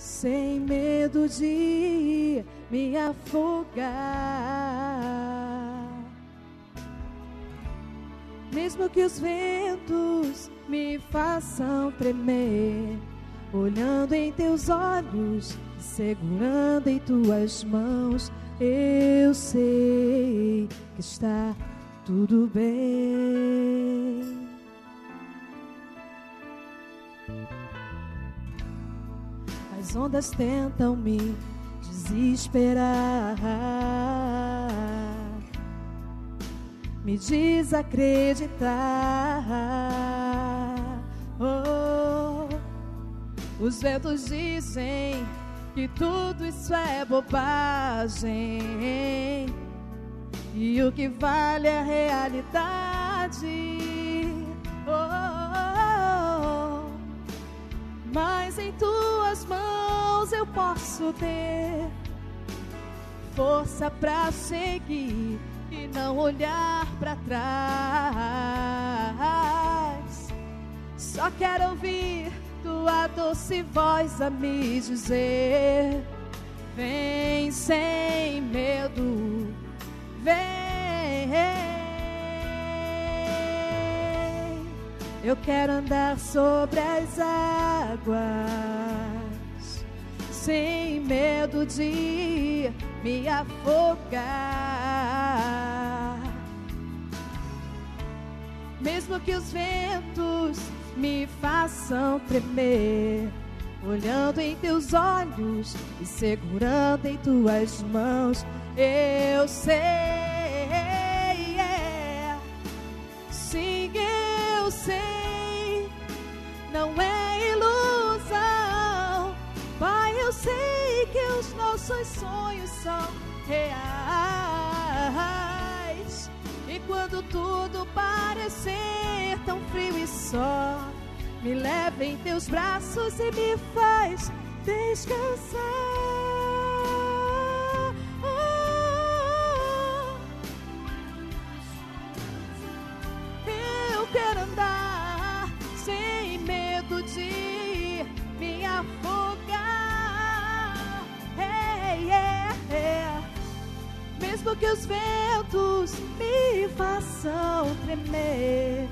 sem medo de me afogar. Mesmo que os ventos me façam tremer, olhando em teus olhos, segurando em tuas mãos, eu sei que está tudo bem. As ondas tentam me desesperar, me desacreditar. Oh, os ventos dizem que tudo isso é bobagem, e o que vale é a realidade. Oh, mas em tuas mãos eu posso ter força pra seguir e não olhar pra trás. Só quero ouvir tua doce voz a me dizer: vem sem medo, vem. Eu quero andar sobre as águas, sem medo de me afogar. Mesmo que os ventos me façam tremer, olhando em teus olhos e segurando em tuas mãos, eu sei, sim, eu sei, não é ilusão. Pai, eu sei que os nossos sonhos são reais, e quando tudo parecer tão frio e só, me leva em teus braços e me faz descansar. Eu quero andar sem medo de me afogar. Mesmo que os ventos me façam tremer,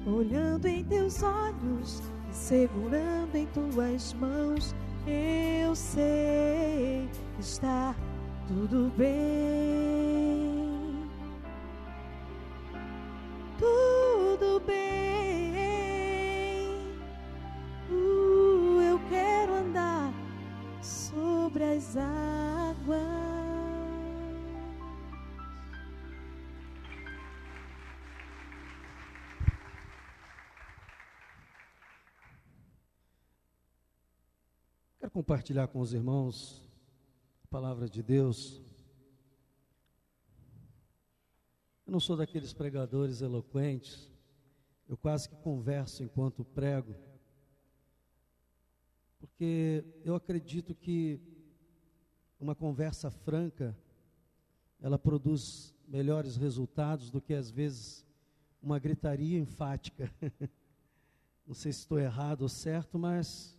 olhando em teus olhos e segurando em tuas mãos, eu sei que está tudo bem. Tudo bem. Eu quero andar sobre as águas. Quero compartilhar com os irmãos a palavra de Deus. Eu não sou daqueles pregadores eloquentes, eu quase que converso enquanto prego, porque eu acredito que uma conversa franca, ela produz melhores resultados do que às vezes uma gritaria enfática. Não sei se estou errado ou certo, mas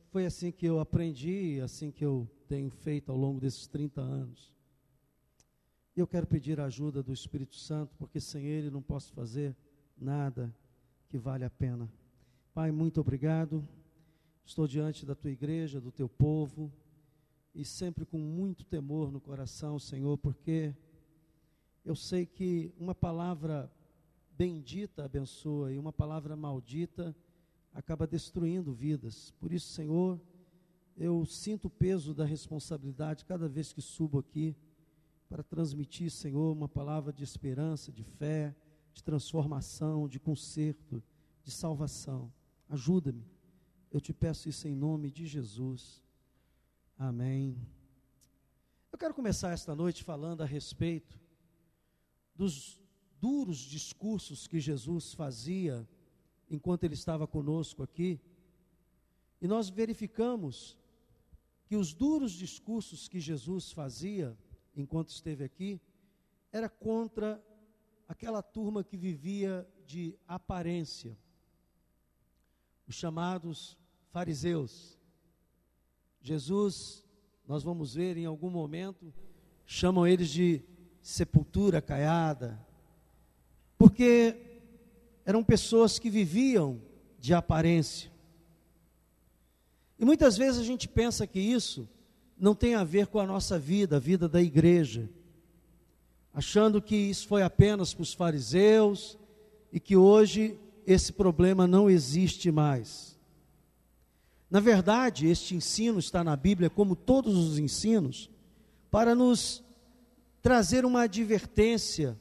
foi assim que eu aprendi, assim que eu tenho feito ao longo desses 30 anos. E eu quero pedir a ajuda do Espírito Santo, porque sem Ele não posso fazer nada que vale a pena. Pai, muito obrigado. Estou diante da Tua igreja, do Teu povo, e sempre com muito temor no coração, Senhor, porque eu sei que uma palavra bendita abençoa e uma palavra maldita acaba destruindo vidas. Por isso, Senhor, eu sinto o peso da responsabilidade cada vez que subo aqui para transmitir, Senhor, uma palavra de esperança, de fé, de transformação, de conserto, de salvação. Ajuda-me. Eu te peço isso em nome de Jesus. Amém. Eu quero começar esta noite falando a respeito dos duros discursos que Jesus fazia enquanto Ele estava conosco aqui. E nós verificamos que os duros discursos que Jesus fazia enquanto esteve aqui, era contra aquela turma que vivia de aparência. os chamados fariseus. Jesus, nós vamos ver em algum momento, chamam eles de sepultura caiada, porque eram pessoas que viviam de aparência. E muitas vezes a gente pensa que isso não tem a ver com a nossa vida, a vida da igreja, achando que isso foi apenas para os fariseus e que hoje esse problema não existe mais. Na verdade, este ensino está na Bíblia, como todos os ensinos, para nos trazer uma advertência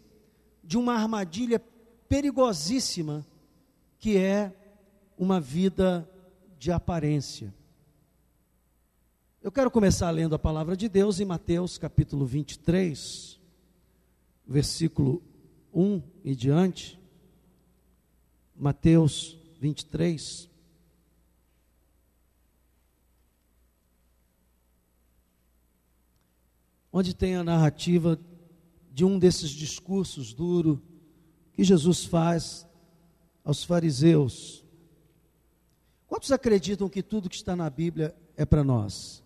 de uma armadilha perigosíssima, que é uma vida de aparência. Eu quero começar lendo a palavra de Deus em Mateus capítulo 23, versículo 1 e diante. Mateus 23. Onde tem a narrativa de um desses discursos duros que Jesus faz aos fariseus. Quantos acreditam que tudo que está na Bíblia é para nós?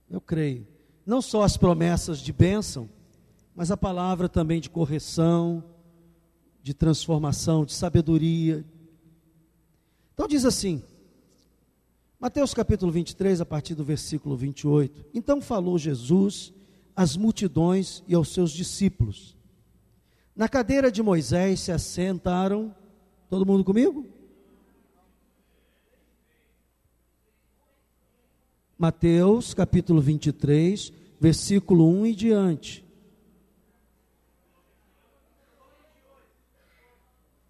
Eu creio. Não só as promessas de bênção, mas a palavra também de correção, de transformação, de sabedoria. Então diz assim, Mateus capítulo 23, a partir do versículo 28. Então falou Jesus às multidões e aos seus discípulos. Na cadeira de Moisés se assentaram, todo mundo comigo? Mateus capítulo 23, versículo 1 e diante.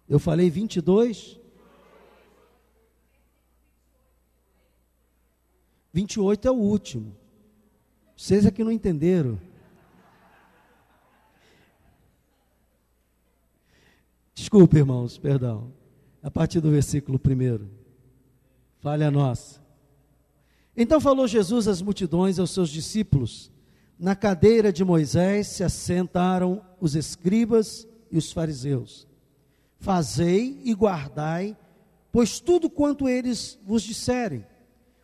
Eu falei 22? 28 é o último. Vocês aqui não entenderam. Desculpe, irmãos, perdão. A partir do versículo 1. Falha nossa. Então falou Jesus às multidões e aos seus discípulos. Na cadeira de Moisés se assentaram os escribas e os fariseus. Fazei e guardai, pois tudo quanto eles vos disserem,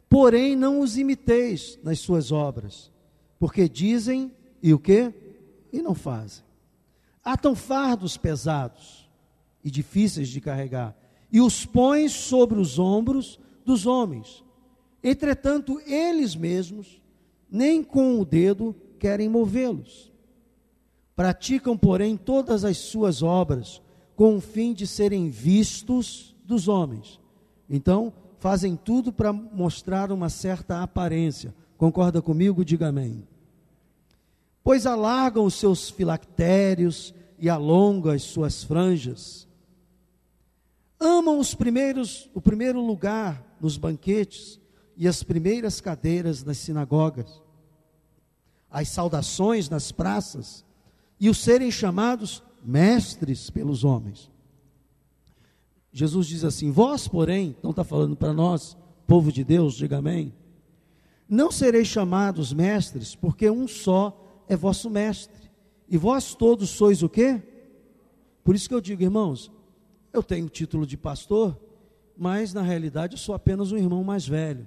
porém não os imiteis nas suas obras, porque dizem e o quê? E não fazem. Atam fardos pesados e difíceis de carregar, e os põem sobre os ombros dos homens. Entretanto, eles mesmos, nem com o dedo, querem movê-los. Praticam, porém, todas as suas obras, com o fim de serem vistos dos homens. Então, fazem tudo para mostrar uma certa aparência. Concorda comigo? Diga amém. Pois alargam os seus filactérios e alongam as suas franjas. Amam o primeiro lugar nos banquetes e as primeiras cadeiras nas sinagogas, as saudações nas praças e os serem chamados mestres pelos homens. Jesus diz assim, vós, porém, então está falando para nós, povo de Deus, diga amém, não sereis chamados mestres, porque um só é vosso mestre, e vós todos sois o quê? Por isso que eu digo, irmãos, eu tenho o título de pastor, mas na realidade eu sou apenas um irmão mais velho,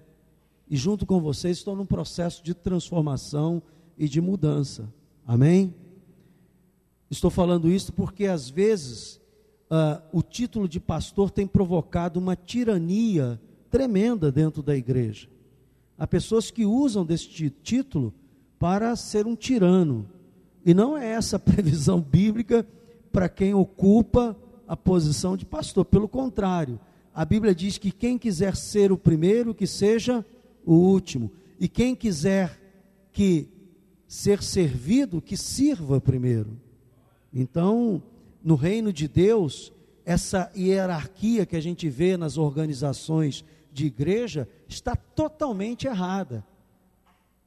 e junto com vocês estou num processo de transformação e de mudança, amém? Estou falando isso porque às vezes o título de pastor tem provocado uma tirania tremenda dentro da igreja. Há pessoas que usam deste título para ser um tirano, e não é essa a previsão bíblica para quem ocupa a posição de pastor. Pelo contrário, a Bíblia diz que quem quiser ser o primeiro, que seja o último, e quem quiser ser servido, que sirva primeiro. Então, no reino de Deus, essa hierarquia que a gente vê nas organizações de igreja está totalmente errada.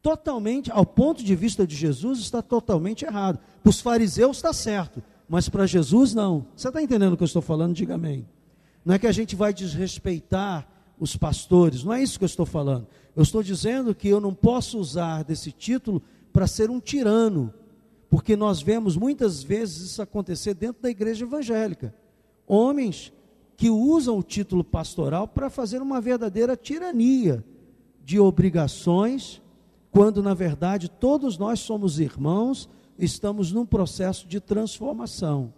Totalmente, ao ponto de vista de Jesus, está totalmente errado. Para os fariseus está certo, mas para Jesus não. Você está entendendo o que eu estou falando? Diga amém. Não é que a gente vai desrespeitar os pastores, não é isso que eu estou falando. Eu estou dizendo que eu não posso usar desse título para ser um tirano, porque nós vemos muitas vezes isso acontecer dentro da igreja evangélica. Homens que usam o título pastoral para fazer uma verdadeira tirania de obrigações, quando na verdade todos nós somos irmãos, estamos num processo de transformação.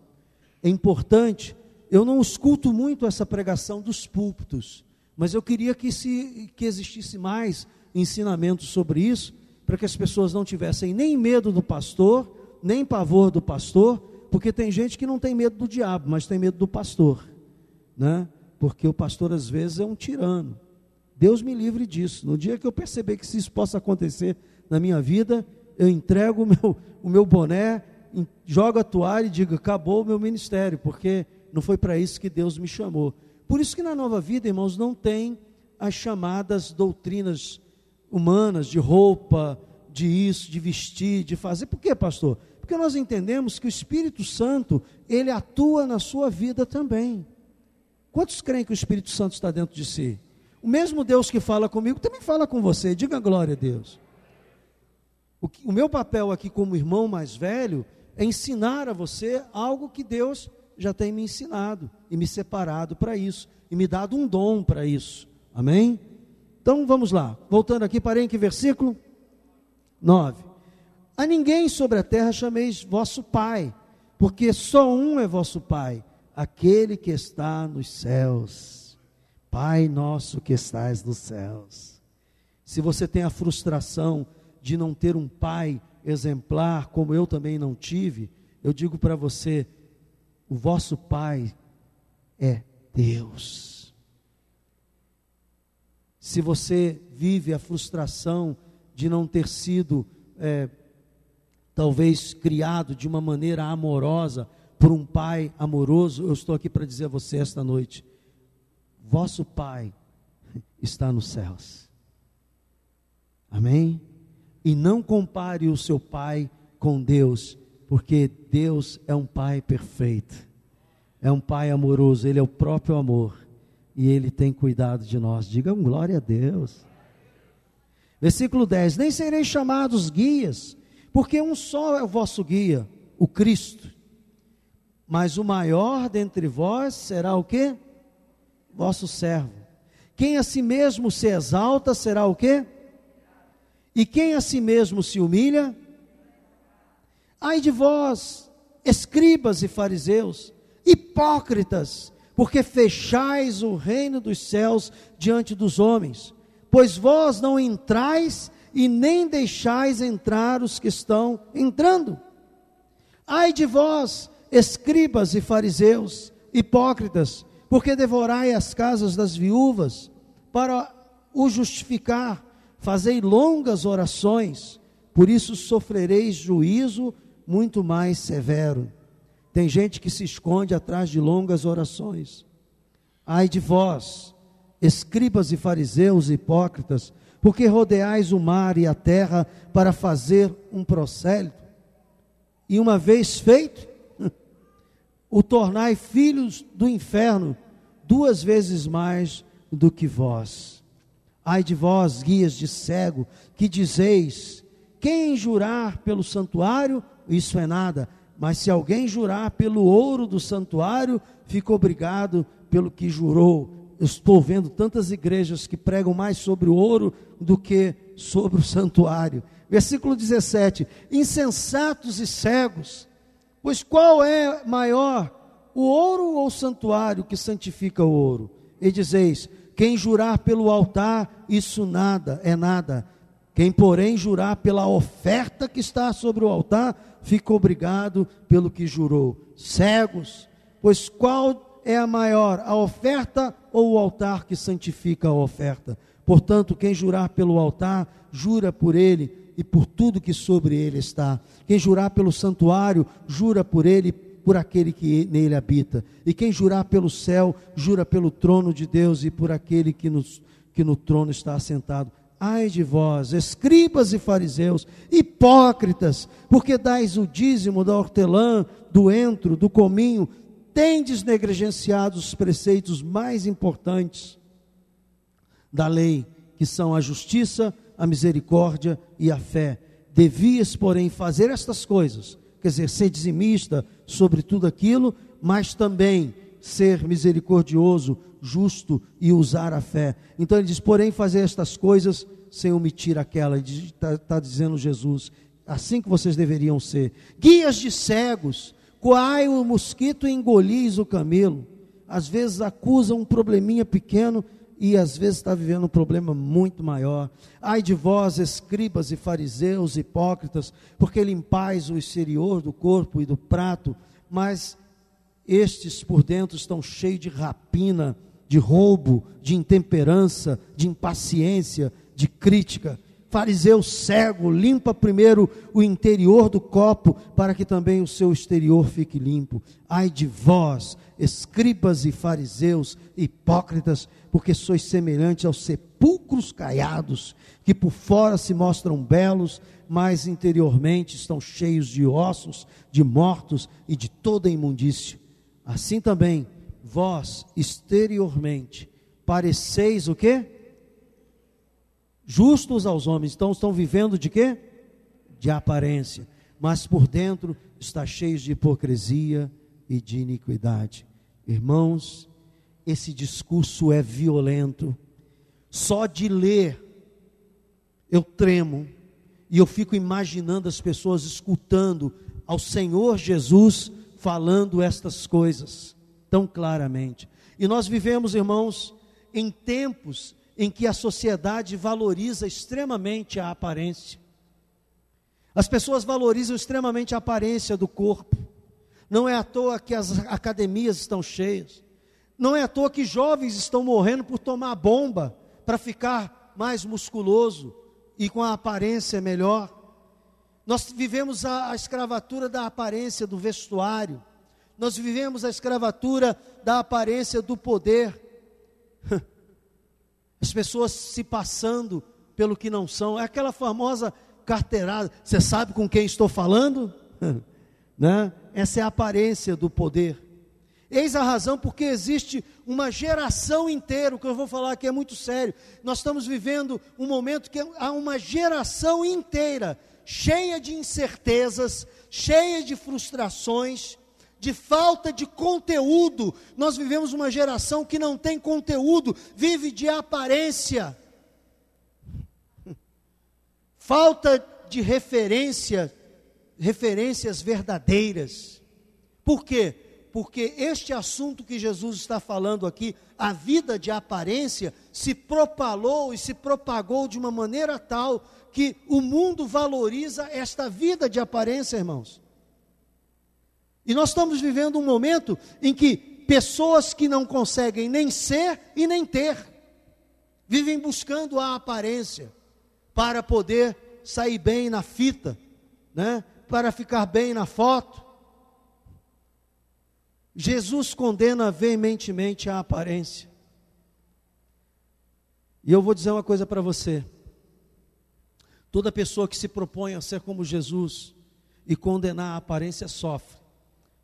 É importante, eu não escuto muito essa pregação dos púlpitos, mas eu queria que existisse mais ensinamento sobre isso, para que as pessoas não tivessem nem medo do pastor, nem pavor do pastor, porque tem gente que não tem medo do diabo, mas tem medo do pastor, né? Porque o pastor às vezes é um tirano. Deus me livre disso. No dia que eu perceber que isso possa acontecer na minha vida, eu entrego o meu boné, jogo a toalha e digo, acabou o meu ministério, porque não foi para isso que Deus me chamou. Por isso que na Nova Vida, irmãos, não tem as chamadas doutrinas humanas, de roupa, de isso, de vestir, de fazer. Por quê, pastor? Porque nós entendemos que o Espírito Santo, ele atua na sua vida também. Quantos creem que o Espírito Santo está dentro de si? O mesmo Deus que fala comigo, também fala com você. Diga glória a Deus. O meu papel aqui como irmão mais velho, é ensinar a você algo que Deus já tem me ensinado, e me separado para isso, e me dado um dom para isso. Amém? Então vamos lá, voltando aqui, parei em que versículo? 9. A ninguém sobre a terra chameis vosso Pai, porque só um é vosso Pai, aquele que está nos céus. Pai nosso que estás nos céus. Se você tem a frustração de não ter um pai exemplar, como eu também não tive, eu digo para você, o vosso Pai é Deus. Se você vive a frustração de não ter sido, talvez criado de uma maneira amorosa, por um pai amoroso, eu estou aqui para dizer a você esta noite, vosso Pai está nos céus. Amém? E não compare o seu pai com Deus, porque Deus é um Pai perfeito, é um Pai amoroso, Ele é o próprio amor, e Ele tem cuidado de nós. Digam glória a Deus. Versículo 10, nem sereis chamados guias, porque um só é o vosso guia, o Cristo, mas o maior dentre vós será o quê? Vosso servo. Quem a si mesmo se exalta será o quê? E quem a si mesmo se humilha? Ai de vós, escribas e fariseus, hipócritas, porque fechais o reino dos céus diante dos homens, pois vós não entrais e nem deixais entrar os que estão entrando. Ai de vós, escribas e fariseus, hipócritas, porque devorai as casas das viúvas, para o justificar, fazei longas orações, por isso sofrereis juízo muito mais severo. Tem gente que se esconde atrás de longas orações. Ai de vós, escribas e fariseus hipócritas, porque rodeais o mar e a terra para fazer um prosélito, e uma vez feito, o tornai filhos do inferno, 2 vezes mais do que vós. Ai de vós, guias de cego, que dizeis, quem jurar pelo santuário, isso é nada, mas se alguém jurar pelo ouro do santuário, fica obrigado pelo que jurou. Eu estou vendo tantas igrejas que pregam mais sobre o ouro do que sobre o santuário. Versículo 17, insensatos e cegos, pois qual é maior, o ouro ou o santuário que santifica o ouro? E dizeis, quem jurar pelo altar, isso nada, é nada. Quem porém jurar pela oferta que está sobre o altar, fica obrigado pelo que jurou. Cegos, pois qual é a maior, a oferta ou o altar que santifica a oferta? Portanto, quem jurar pelo altar, jura por ele e por tudo que sobre ele está. Quem jurar pelo santuário, jura por ele, por aquele que nele habita. E quem jurar pelo céu, jura pelo trono de Deus e por aquele que no trono está assentado. Ai de vós, escribas e fariseus, hipócritas, porque dais o dízimo da hortelã, do entro, do cominho, tendes negligenciado os preceitos mais importantes da lei, que são a justiça, a misericórdia e a fé. Devias, porém, fazer estas coisas, quer dizer, ser dizimista sobre tudo aquilo, mas também ser misericordioso, justo e usar a fé. Então ele diz, porém fazer estas coisas sem omitir aquela. Está dizendo Jesus, assim que vocês deveriam ser. Guias de cegos, coai o mosquito e engolis o camelo. Às vezes acusa um probleminha pequeno e às vezes está vivendo um problema muito maior. Ai de vós, escribas e fariseus, hipócritas, porque limpais o exterior do corpo e do prato, mas estes por dentro estão cheios de rapina, de roubo, de intemperança, de impaciência, de crítica. Fariseu cego, limpa primeiro o interior do copo, para que também o seu exterior fique limpo. Ai de vós, escribas e fariseus, hipócritas, porque sois semelhantes aos sepulcros caiados, que por fora se mostram belos, mas interiormente estão cheios de ossos, de mortos e de toda imundícia. Assim também, vós, exteriormente, pareceis o quê? Justos aos homens. Então estão vivendo de quê? De aparência. Mas por dentro está cheio de hipocrisia e de iniquidade. Irmãos, esse discurso é violento. Só de ler eu tremo e eu fico imaginando as pessoas escutando ao Senhor Jesus falando estas coisas tão claramente. E nós vivemos, irmãos, em tempos em que a sociedade valoriza extremamente a aparência. As pessoas valorizam extremamente a aparência do corpo. Não é à toa que as academias estão cheias. Não é à toa que jovens estão morrendo por tomar bomba para ficar mais musculoso e com a aparência melhor. Nós vivemos a escravatura da aparência do vestuário. Nós vivemos a escravatura da aparência do poder. As pessoas se passando pelo que não são. É aquela famosa carteirada. Você sabe com quem estou falando? Né? Essa é a aparência do poder. Eis a razão porque existe uma geração inteira, o que eu vou falar aqui é muito sério. Nós estamos vivendo um momento que há uma geração inteira cheia de incertezas, cheia de frustrações, de falta de conteúdo. Nós vivemos uma geração que não tem conteúdo, vive de aparência. Falta de referências verdadeiras. Por quê? Porque este assunto que Jesus está falando aqui, a vida de aparência, se propalou e se propagou de uma maneira tal que o mundo valoriza esta vida de aparência, irmãos. E nós estamos vivendo um momento em que pessoas que não conseguem nem ser e nem ter, vivem buscando a aparência, para poder sair bem na fita, né? Para ficar bem na foto. Jesus condena veementemente a aparência. E eu vou dizer uma coisa para você. Toda pessoa que se propõe a ser como Jesus e condenar a aparência sofre.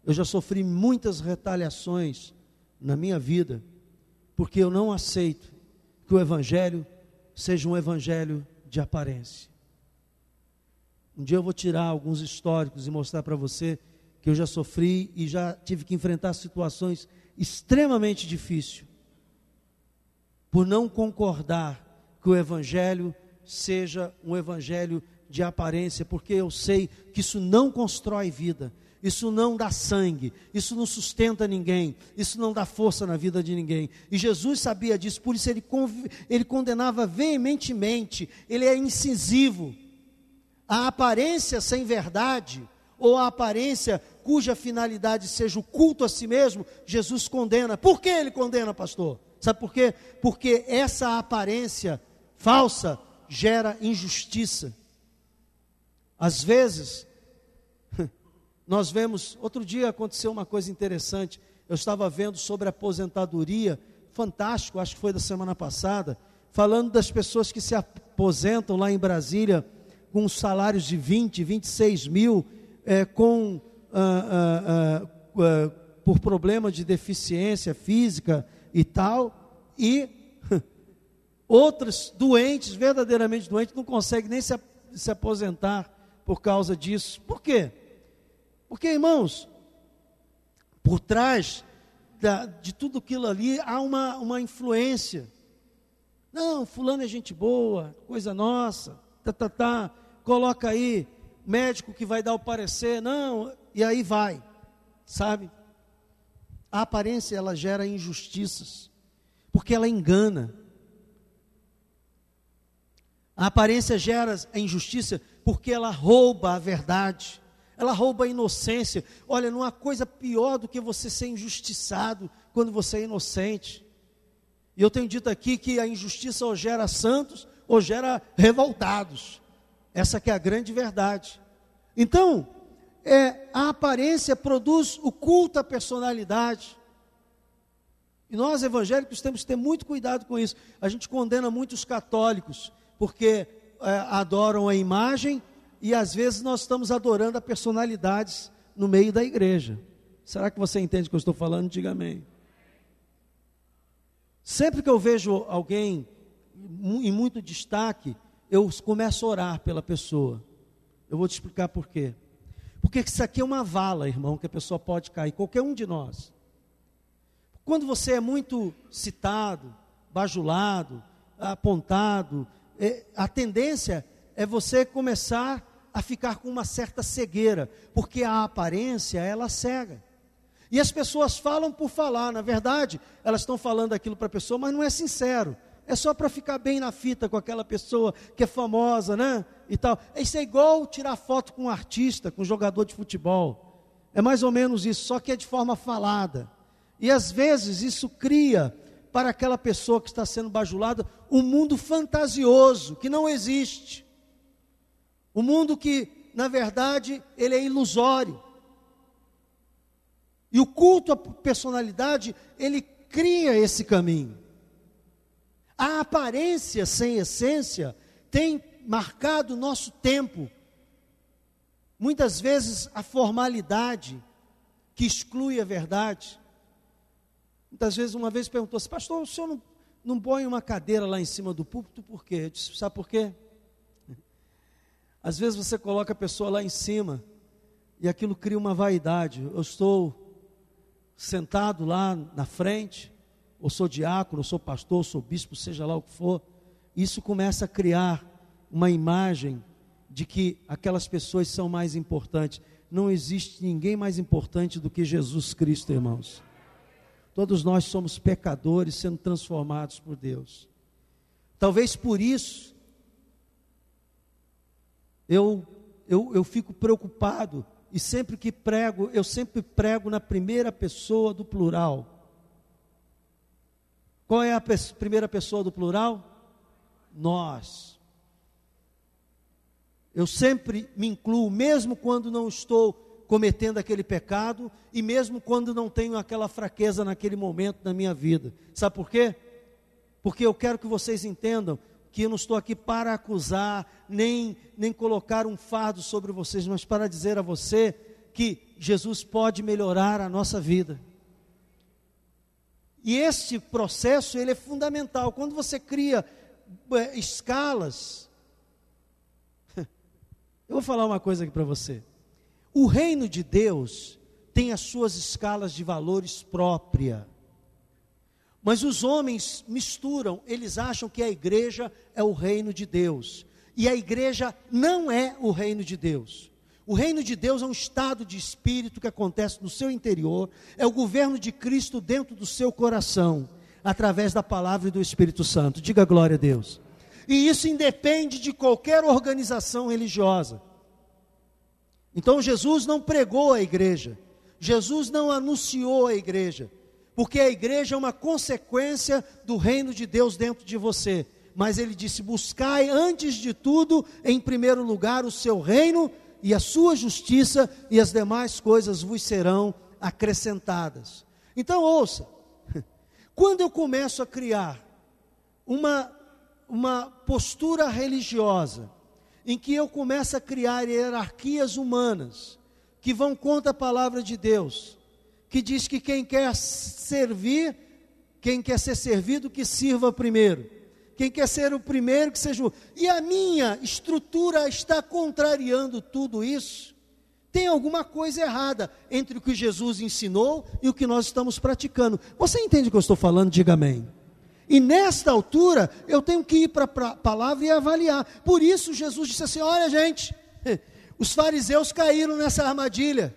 Eu já sofri muitas retaliações na minha vida, porque eu não aceito que o Evangelho seja um Evangelho de aparência. Um dia eu vou tirar alguns históricos e mostrar para você que eu já sofri e já tive que enfrentar situações extremamente difíceis, por não concordar que o Evangelho seja um Evangelho de aparência, porque eu sei que isso não constrói vida, isso não dá sangue, isso não sustenta ninguém, isso não dá força na vida de ninguém. E Jesus sabia disso, por isso ele condenava veementemente, ele é incisivo. A aparência sem verdade, ou a aparência cuja finalidade seja o culto a si mesmo, Jesus condena. Por que ele condena, pastor? Sabe por quê? Porque essa aparência falsa gera injustiça. Às vezes, nós vemos, outro dia aconteceu uma coisa interessante, eu estava vendo sobre aposentadoria, fantástico, acho que foi da semana passada, falando das pessoas que se aposentam lá em Brasília, com salários de 20, 26 mil, por problema de deficiência física e tal, e outros doentes, verdadeiramente doentes, não conseguem nem se aposentar por causa disso. Por quê? Porque, irmãos, por trás de tudo aquilo ali, há uma influência. Não, fulano é gente boa, coisa nossa, coloca aí, médico que vai dar o parecer, não, e aí vai, sabe? A aparência, ela gera injustiças, porque ela engana. A aparência gera a injustiça porque ela rouba a verdade, ela rouba a inocência. Olha, não há coisa pior do que você ser injustiçado quando você é inocente. E eu tenho dito aqui que a injustiça ou gera santos ou gera revoltados. Essa que é a grande verdade. Então, a aparência produz o culto à personalidade. E nós evangélicos temos que ter muito cuidado com isso. A gente condena muito os católicos, porque adoram a imagem e às vezes nós estamos adorando a personalidades no meio da igreja. Será que você entende o que eu estou falando? Diga amém. Sempre que eu vejo alguém em muito destaque, eu começo a orar pela pessoa. Eu vou te explicar por quê. Porque isso aqui é uma vala, irmão, que a pessoa pode cair, qualquer um de nós. Quando você é muito citado, bajulado, apontado, a tendência é você começar a ficar com uma certa cegueira, porque a aparência, ela cega. E as pessoas falam por falar, na verdade, elas estão falando aquilo para a pessoa, mas não é sincero. É só para ficar bem na fita com aquela pessoa que é famosa, né? E tal. Isso é igual tirar foto com um artista, com um jogador de futebol. É mais ou menos isso, só que é de forma falada. E às vezes isso cria para aquela pessoa que está sendo bajulada um mundo fantasioso, que não existe. Um mundo que, na verdade, ele é ilusório. E o culto à personalidade, ele cria esse caminho. A aparência sem essência tem marcado o nosso tempo. Muitas vezes a formalidade que exclui a verdade. Muitas vezes, uma vez perguntou assim, pastor, o senhor não põe uma cadeira lá em cima do púlpito, por quê? Eu disse, sabe por quê? Às vezes você coloca a pessoa lá em cima e aquilo cria uma vaidade. Eu estou sentado lá na frente, ou sou diácono, ou sou pastor, ou sou bispo, seja lá o que for. Isso começa a criar uma imagem de que aquelas pessoas são mais importantes. Não existe ninguém mais importante do que Jesus Cristo, irmãos. Todos nós somos pecadores sendo transformados por Deus. Talvez por isso eu fico preocupado e sempre que prego, eu sempre prego na primeira pessoa do plural. Qual é a primeira pessoa do plural? Nós. Eu sempre me incluo, mesmo quando não estou cometendo aquele pecado e mesmo quando não tenho aquela fraqueza naquele momento da minha vida. Sabe por quê? Porque eu quero que vocês entendam que eu não estou aqui para acusar, nem colocar um fardo sobre vocês, mas para dizer a você que Jesus pode melhorar a nossa vida. E este processo, ele é fundamental. Quando você cria escalas, eu vou falar uma coisa aqui para você. O reino de Deus tem as suas escalas de valores própria. Mas os homens misturam, eles acham que a igreja é o reino de Deus. E a igreja não é o reino de Deus. O reino de Deus é um estado de espírito que acontece no seu interior, é o governo de Cristo dentro do seu coração, através da palavra e do Espírito Santo. Diga glória a Deus. E isso independe de qualquer organização religiosa. Então Jesus não pregou a igreja, Jesus não anunciou a igreja, porque a igreja é uma consequência do reino de Deus dentro de você. Mas ele disse, buscai antes de tudo, em primeiro lugar, o seu reino e a sua justiça, e as demais coisas vos serão acrescentadas. Então ouça, quando eu começo a criar uma postura religiosa, em que eu começo a criar hierarquias humanas, que vão contra a palavra de Deus, que diz que quem quer servir, quem quer ser servido, que sirva primeiro. Quem quer ser o primeiro, que seja o... E a minha estrutura está contrariando tudo isso. Tem alguma coisa errada entre o que Jesus ensinou e o que nós estamos praticando. Você entende o que eu estou falando? Diga amém. E nesta altura, eu tenho que ir para a palavra e avaliar. Por isso Jesus disse assim: olha gente, os fariseus caíram nessa armadilha.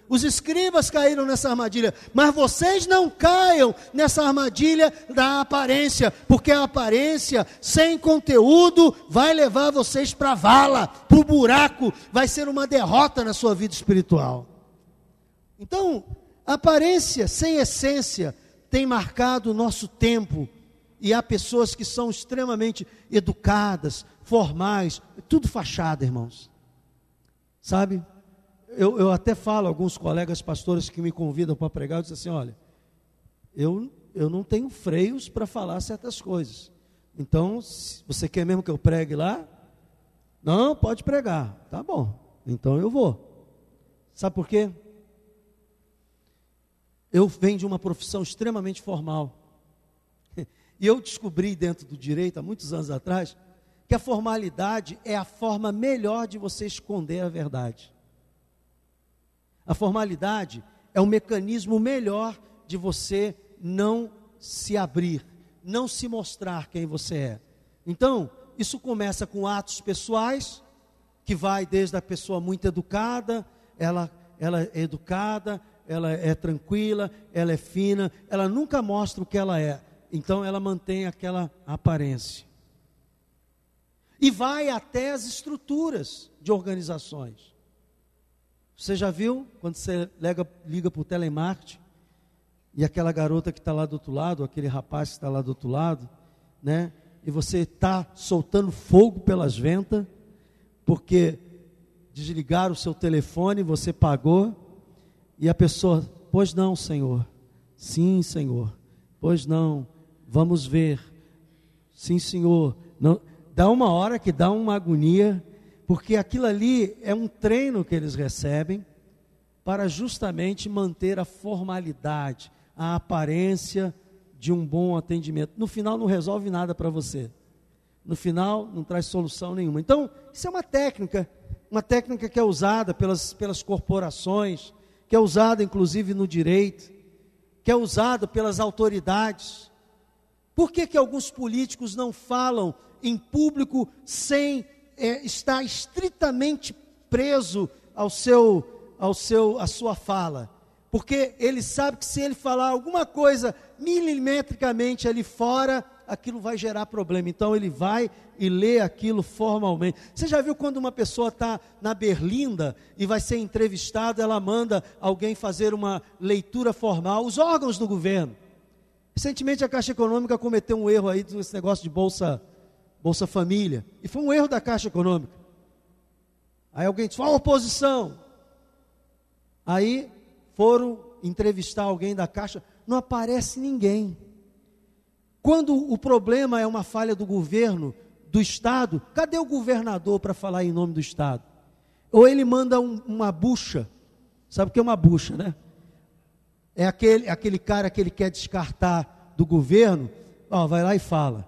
Os escribas caíram nessa armadilha, mas vocês não caiam nessa armadilha da aparência, porque a aparência sem conteúdo vai levar vocês para a vala, para o buraco, vai ser uma derrota na sua vida espiritual. Então, a aparência sem essência tem marcado o nosso tempo, e há pessoas que são extremamente educadas, formais, tudo fachada, irmãos, sabe? Eu até falo a alguns colegas pastores que me convidam para pregar, eu digo assim: olha, eu não tenho freios para falar certas coisas, então, se você quer mesmo que eu pregue lá? Não, pode pregar, tá bom, então eu vou. Sabe por quê? Eu venho de uma profissão extremamente formal, e eu descobri dentro do direito, há muitos anos atrás, que a formalidade é a forma melhor de você esconder a verdade. A formalidade é um mecanismo melhor de você não se abrir, não se mostrar quem você é. Então, isso começa com atos pessoais, que vai desde a pessoa muito educada, ela é educada, ela é tranquila, ela é fina, ela nunca mostra o que ela é, então ela mantém aquela aparência. E vai até as estruturas de organizações. Você já viu, quando você liga para o telemarketing, e aquela garota que está lá do outro lado, aquele rapaz que está lá do outro lado, né? E você está soltando fogo pelas ventas, porque desligaram o seu telefone, você pagou, e a pessoa: pois não, senhor. Sim, senhor. Pois não, vamos ver. Sim, senhor. Não. Dá uma hora que dá uma agonia, porque aquilo ali é um treino que eles recebem para justamente manter a formalidade, a aparência de um bom atendimento. No final não resolve nada para você. No final não traz solução nenhuma. Então, isso é uma técnica que é usada pelas corporações, que é usada inclusive no direito, que é usada pelas autoridades. Por que alguns políticos não falam em público sem está estritamente preso à sua fala? Porque ele sabe que se ele falar alguma coisa milimetricamente ali fora, aquilo vai gerar problema. Então ele vai e lê aquilo formalmente. Você já viu quando uma pessoa está na berlinda e vai ser entrevistada, ela manda alguém fazer uma leitura formal, os órgãos do governo. Recentemente a Caixa Econômica cometeu um erro aí, esse negócio de Bolsa Família, e foi um erro da Caixa Econômica. Aí alguém disse: a oposição. Aí foram entrevistar alguém da Caixa, não aparece ninguém. Quando o problema é uma falha do governo, do Estado, cadê o governador para falar em nome do Estado? Ou ele manda uma bucha, sabe o que é uma bucha, né? É aquele cara que ele quer descartar do governo, vai lá e fala.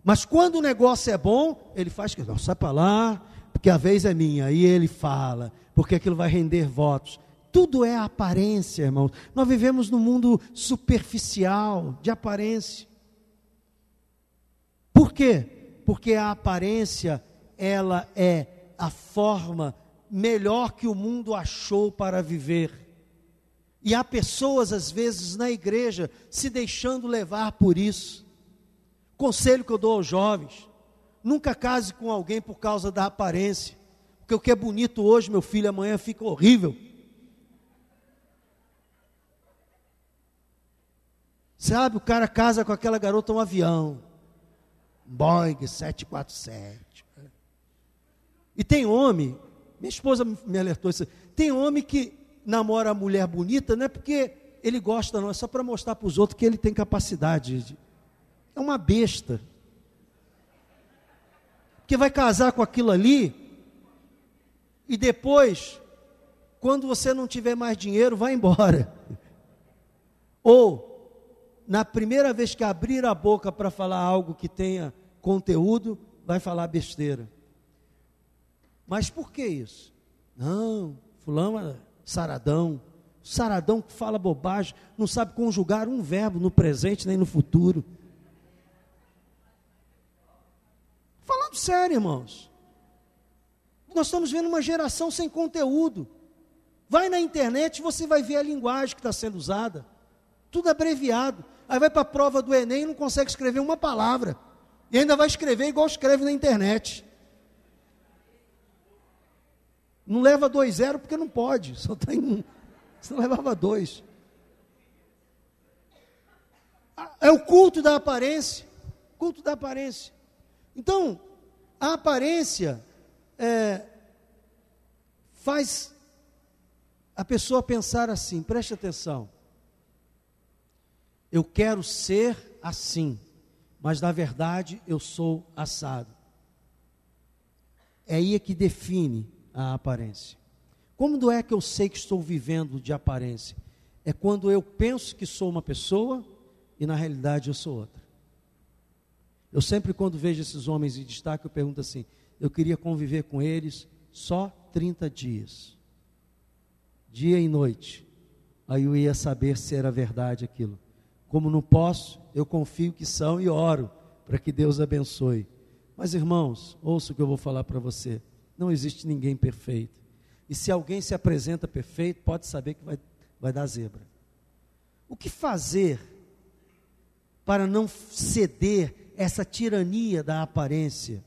Mas quando o negócio é bom, ele faz que não, sai para lá, porque a vez é minha, aí ele fala, porque aquilo vai render votos. Tudo é aparência, irmãos. Nós vivemos num mundo superficial, de aparência. Por quê? Porque a aparência, ela é a forma melhor que o mundo achou para viver. E há pessoas, às vezes, na igreja, se deixando levar por isso. Conselho que eu dou aos jovens: nunca case com alguém por causa da aparência, porque o que é bonito hoje, meu filho, amanhã fica horrível. Sabe, o cara casa com aquela garota um avião, Boeing 747. E tem homem, minha esposa me alertou isso, tem homem que namora a mulher bonita, não é porque ele gosta não, é só para mostrar para os outros que ele tem capacidade. É uma besta. Porque vai casar com aquilo ali, e depois, quando você não tiver mais dinheiro, vai embora. Ou, na primeira vez que abrir a boca para falar algo que tenha conteúdo, vai falar besteira. Mas por que isso? Não, fulano é saradão. Saradão que fala bobagem, não sabe conjugar um verbo no presente nem no futuro. Falando sério, irmãos. Nós estamos vendo uma geração sem conteúdo. Vai na internet, você vai ver a linguagem que está sendo usada. Tudo abreviado. Aí vai para a prova do Enem e não consegue escrever uma palavra. E ainda vai escrever igual escreve na internet. Não leva 2-0 porque não pode, só tem um. Senão levava 2. É o culto da aparência. Culto da aparência. Então, a aparência faz a pessoa pensar assim, preste atenção. Eu quero ser assim, mas na verdade eu sou assado. É aí que define a aparência. Como é que eu sei que estou vivendo de aparência? É quando eu penso que sou uma pessoa e na realidade eu sou outra. Eu sempre, quando vejo esses homens em destaque, eu pergunto assim: eu queria conviver com eles só 30 dias, dia e noite. Aí eu ia saber se era verdade aquilo. Como não posso, eu confio que são e oro para que Deus abençoe. Mas irmãos, ouça o que eu vou falar para você: não existe ninguém perfeito. E se alguém se apresenta perfeito, pode saber que vai dar zebra. O que fazer para não ceder essa tirania da aparência?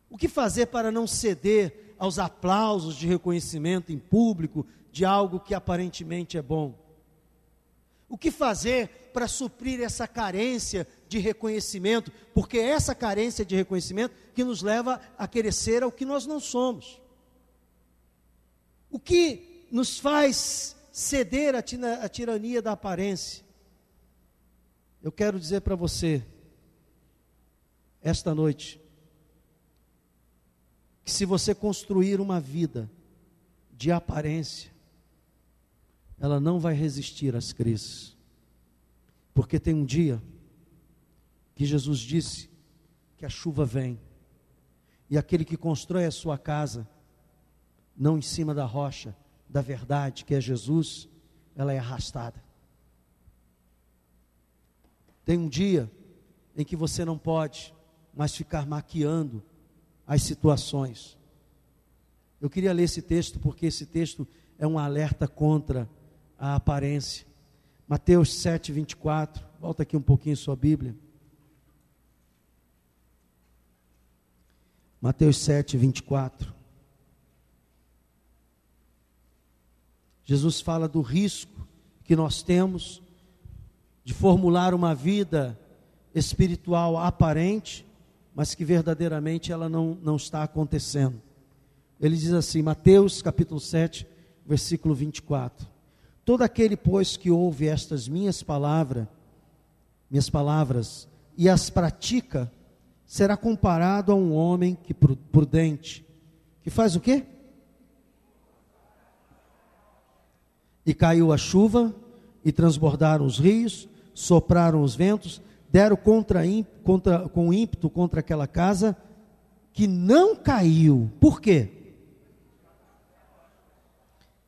O que fazer para não ceder aos aplausos de reconhecimento em público de algo que aparentemente é bom? O que fazer para suprir essa carência de reconhecimento? Porque é essa carência de reconhecimento que nos leva a querer ser o que nós não somos. O que nos faz ceder à tirania da aparência? Eu quero dizer para você, esta noite, que se você construir uma vida de aparência, ela não vai resistir às crises. Porque tem um dia que Jesus disse que a chuva vem, e aquele que constrói a sua casa, não em cima da rocha, da verdade, que é Jesus, ela é arrastada. Tem um dia em que você não pode mais ficar maquiando as situações. Eu queria ler esse texto, porque esse texto é um alerta contra a aparência. Mateus 7, 24, volta aqui um pouquinho sua Bíblia. Mateus 7, 24. Jesus fala do risco que nós temos de formular uma vida espiritual aparente, mas que verdadeiramente ela não está acontecendo. Ele diz assim, Mateus capítulo 7, versículo 24. Todo aquele, pois, que ouve estas minhas palavras, e as pratica, será comparado a um homem que prudente, que faz o quê? E caiu a chuva, e transbordaram os rios, sopraram os ventos, deram com ímpeto contra aquela casa, que não caiu. Por quê?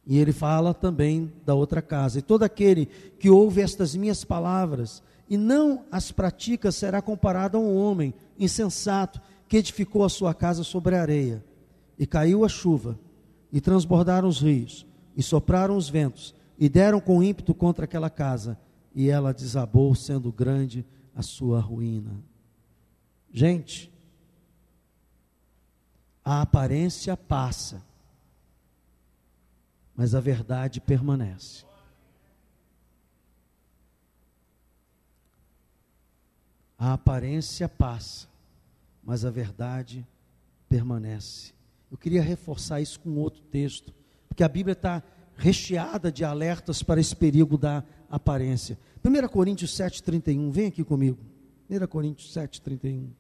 E ele fala também da outra casa. E todo aquele que ouve estas minhas palavras e não as pratica será comparado a um homem insensato que edificou a sua casa sobre a areia. E caiu a chuva, e transbordaram os rios, e sopraram os ventos, e deram com ímpeto contra aquela casa, e ela desabou, sendo grande a sua ruína. Gente, a aparência passa, mas a verdade permanece. A aparência passa, mas a verdade permanece. Eu queria reforçar isso com outro texto, porque a Bíblia está recheada de alertas para esse perigo da aparência. 1 Coríntios 7,31, vem aqui comigo. 1 Coríntios 7,31.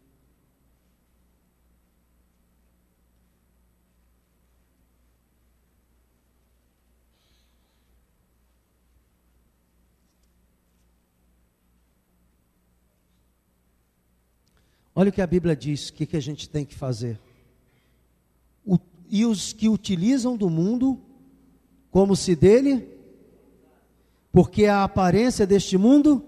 Olha o que a Bíblia diz, o que a gente tem que fazer. e os que utilizam do mundo como se dele, porque a aparência deste mundo,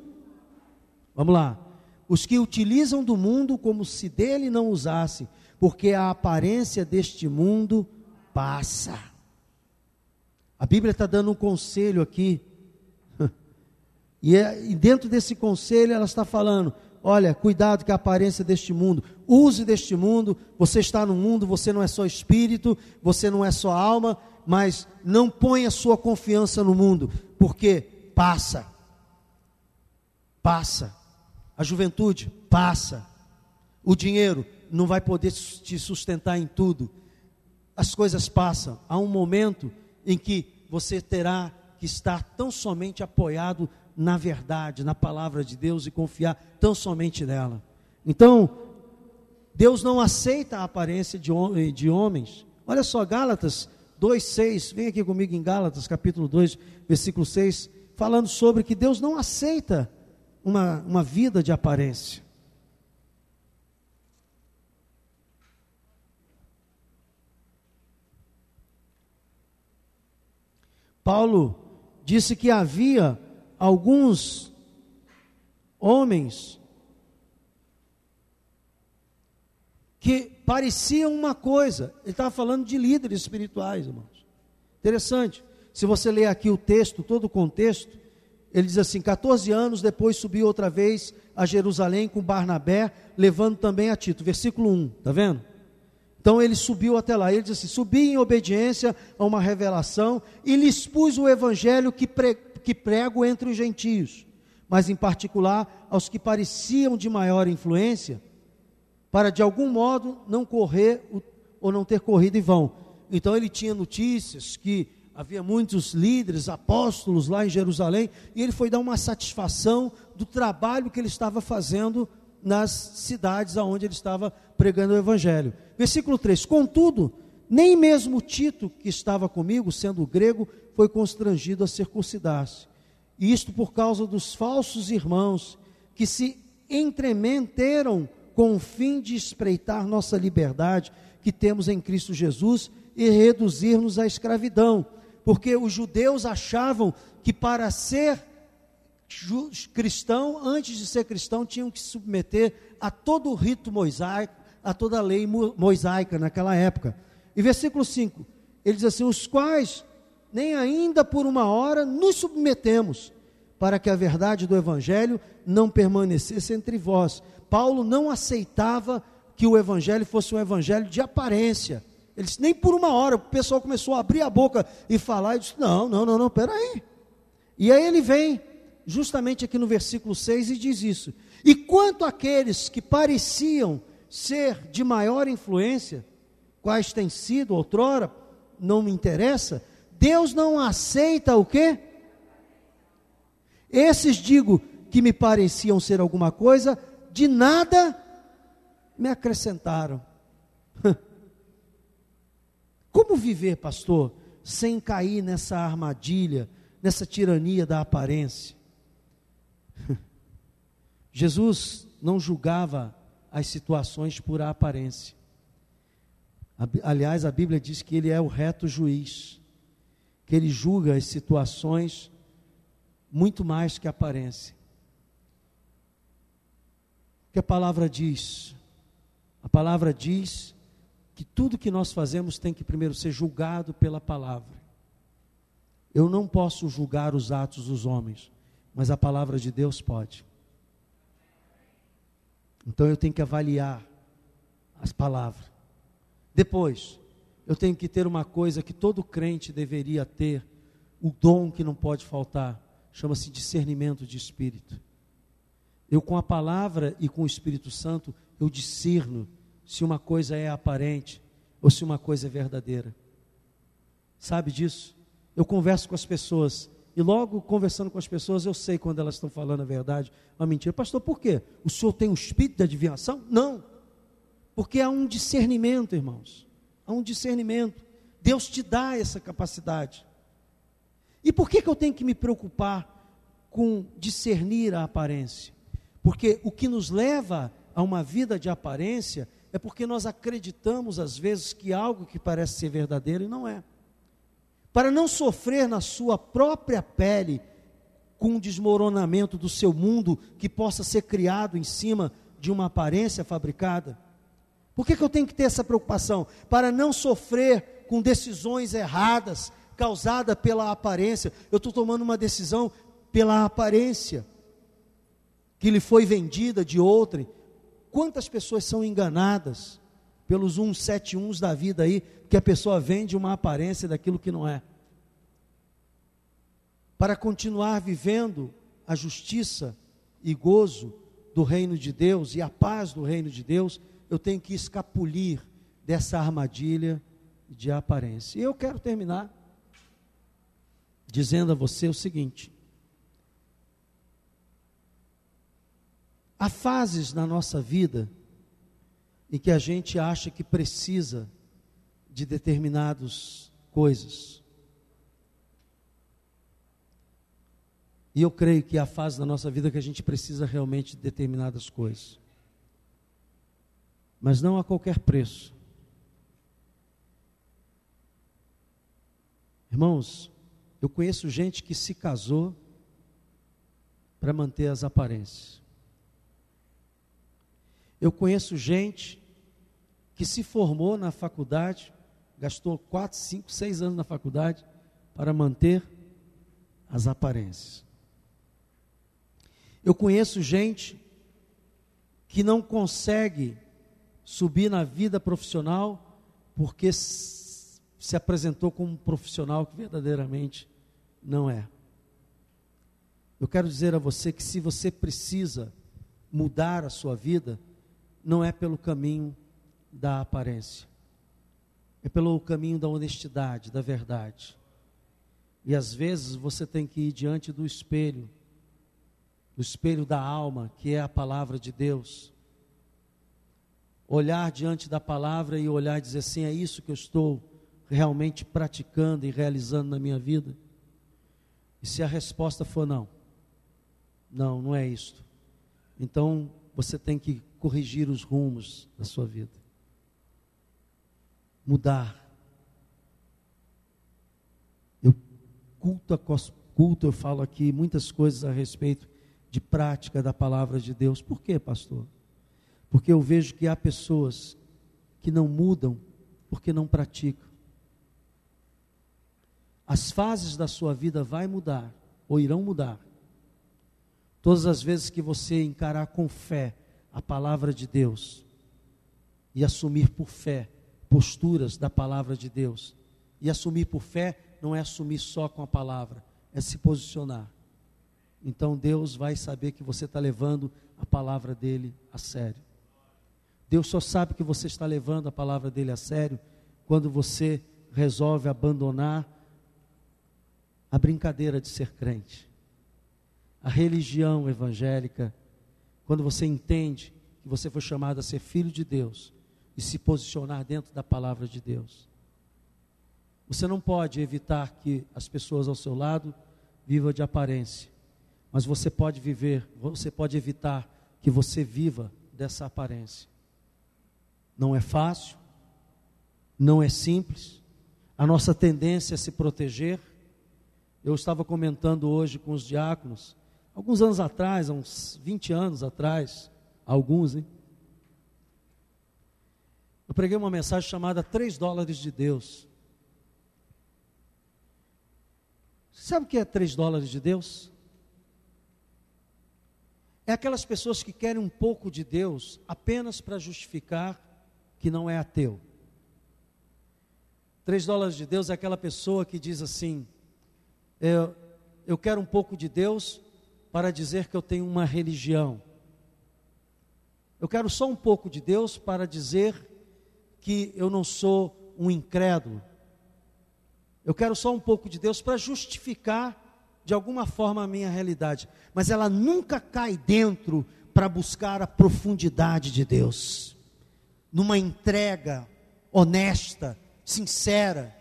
vamos lá, os que utilizam do mundo como se dele não usassem, porque a aparência deste mundo passa. A Bíblia está dando um conselho aqui, e dentro desse conselho ela está falando, olha, cuidado com a aparência deste mundo, use deste mundo, você está no mundo, você não é só espírito, você não é só alma, mas não ponha sua confiança no mundo, porque passa, a juventude passa, o dinheiro não vai poder te sustentar em tudo, as coisas passam, há um momento em que você terá que estar tão somente apoiado na verdade, na palavra de Deus e confiar tão somente nela. Então, Deus não aceita a aparência de homens. Olha só, Gálatas 2:6, vem aqui comigo em Gálatas capítulo 2, versículo 6, falando sobre que Deus não aceita uma vida de aparência. Paulo disse que havia alguns homens que pareciam uma coisa, ele estava falando de líderes espirituais, irmãos. Interessante, se você ler aqui o texto, todo o contexto, ele diz assim, 14 anos depois subiu outra vez a Jerusalém com Barnabé, levando também a Tito, versículo 1, está vendo? Então ele subiu até lá, ele diz assim, subi em obediência a uma revelação e lhes pus o evangelho que prego entre os gentios, mas em particular aos que pareciam de maior influência, para de algum modo não correr ou não ter corrido em vão. Então ele tinha notícias que havia muitos líderes, apóstolos lá em Jerusalém, e ele foi dar uma satisfação do trabalho que ele estava fazendo nas cidades aonde ele estava pregando o evangelho. Versículo 3, contudo, nem mesmo Tito, que estava comigo, sendo grego, foi constrangido a circuncidar-se. E isto por causa dos falsos irmãos, que se entremeteram com o fim de espreitar nossa liberdade, que temos em Cristo Jesus, e reduzir-nos à escravidão. Porque os judeus achavam que para ser cristão, antes de ser cristão, tinham que se submeter a todo o rito mosaico, a toda a lei mosaica naquela época. E versículo 5, ele diz assim, os quais nem ainda por uma hora nos submetemos, para que a verdade do evangelho não permanecesse entre vós. Paulo não aceitava que o evangelho fosse um evangelho de aparência. Ele disse, nem por uma hora. O pessoal começou a abrir a boca e falar, e disse, não, peraí. E aí ele vem, justamente aqui no versículo 6, e diz isso. E quanto àqueles que pareciam ser de maior influência, quais têm sido outrora, não me interessa, Deus não aceita o quê? Esses, digo, que me pareciam ser alguma coisa, de nada me acrescentaram. Como viver, pastor, sem cair nessa armadilha, nessa tirania da aparência? Jesus não julgava as situações por aparência. Aliás, a Bíblia diz que ele é o reto juiz, que ele julga as situações muito mais que a aparência. O que a palavra diz? A palavra diz que tudo que nós fazemos tem que primeiro ser julgado pela palavra. Eu não posso julgar os atos dos homens, mas a palavra de Deus pode. Então eu tenho que avaliar as palavras. Depois, eu tenho que ter uma coisa que todo crente deveria ter, o dom que não pode faltar, chama-se discernimento de espírito. Eu com a palavra e com o Espírito Santo, eu discerno se uma coisa é aparente ou se uma coisa é verdadeira. Sabe disso? Eu converso com as pessoas e logo conversando com as pessoas eu sei quando elas estão falando a verdade ou a mentira. Pastor, por quê? O senhor tem um espírito de adivinhação? Não. Porque há um discernimento, irmãos. Há um discernimento. Deus te dá essa capacidade. E por que eu tenho que me preocupar com discernir a aparência? Porque o que nos leva a uma vida de aparência é porque nós acreditamos às vezes que algo que parece ser verdadeiro e não é. Para não sofrer na sua própria pele com o desmoronamento do seu mundo que possa ser criado em cima de uma aparência fabricada. Por que eu tenho que ter essa preocupação? Para não sofrer com decisões erradas causadas pela aparência. Eu estou tomando uma decisão pela aparência que lhe foi vendida de outrem. Quantas pessoas são enganadas pelos 171 da vida aí, que a pessoa vende uma aparência daquilo que não é. Para continuar vivendo a justiça e gozo do reino de Deus e a paz do reino de Deus, eu tenho que escapulir dessa armadilha de aparência. E eu quero terminar dizendo a você o seguinte: há fases na nossa vida em que a gente acha que precisa de determinadas coisas. E eu creio que há fase da nossa vida que a gente precisa realmente de determinadas coisas. Mas não a qualquer preço. Irmãos, eu conheço gente que se casou para manter as aparências. Eu conheço gente que se formou na faculdade, gastou 4, 5, 6 anos na faculdade para manter as aparências. Eu conheço gente que não consegue subir na vida profissional porque se apresentou como um profissional que verdadeiramente não é. Eu quero dizer a você que se você precisa mudar a sua vida, não é pelo caminho da aparência, é pelo caminho da honestidade, da verdade. E às vezes você tem que ir diante do espelho da alma, que é a palavra de Deus. Olhar diante da palavra e olhar e dizer assim: é isso que eu estou realmente praticando e realizando na minha vida? E se a resposta for não, não é isto, então você tem que corrigir os rumos da sua vida, mudar. Culto eu falo aqui muitas coisas a respeito de prática da palavra de Deus. Por quê, pastor? Porque eu vejo que há pessoas que não mudam porque não praticam. As fases da sua vida vai mudar, ou irão mudar, todas as vezes que você encarar com fé a palavra de Deus, e assumir por fé posturas da palavra de Deus. E assumir por fé não é assumir só com a palavra, é se posicionar. Então Deus vai saber que você está levando a palavra dele a sério. Deus só sabe que você está levando a palavra dele a sério quando você resolve abandonar a brincadeira de ser crente, a religião evangélica, quando você entende que você foi chamado a ser filho de Deus e se posicionar dentro da palavra de Deus. Você não pode evitar que as pessoas ao seu lado vivam de aparência, mas você pode evitar que você viva dessa aparência. Não é fácil, não é simples, a nossa tendência é se proteger. Eu estava comentando hoje com os diáconos, alguns anos atrás, uns 20 anos atrás, alguns, hein? Eu preguei uma mensagem chamada $3 de Deus. Sabe o que é $3 de Deus? É aquelas pessoas que querem um pouco de Deus apenas para justificar que não é ateu. $3 de Deus é aquela pessoa que diz assim: eu quero um pouco de Deus para dizer que eu tenho uma religião. Eu quero só um pouco de Deus para dizer que eu não sou um incrédulo. Eu quero só um pouco de Deus para justificar de alguma forma a minha realidade. Mas ela nunca cai dentro para buscar a profundidade de Deus, numa entrega honesta, sincera,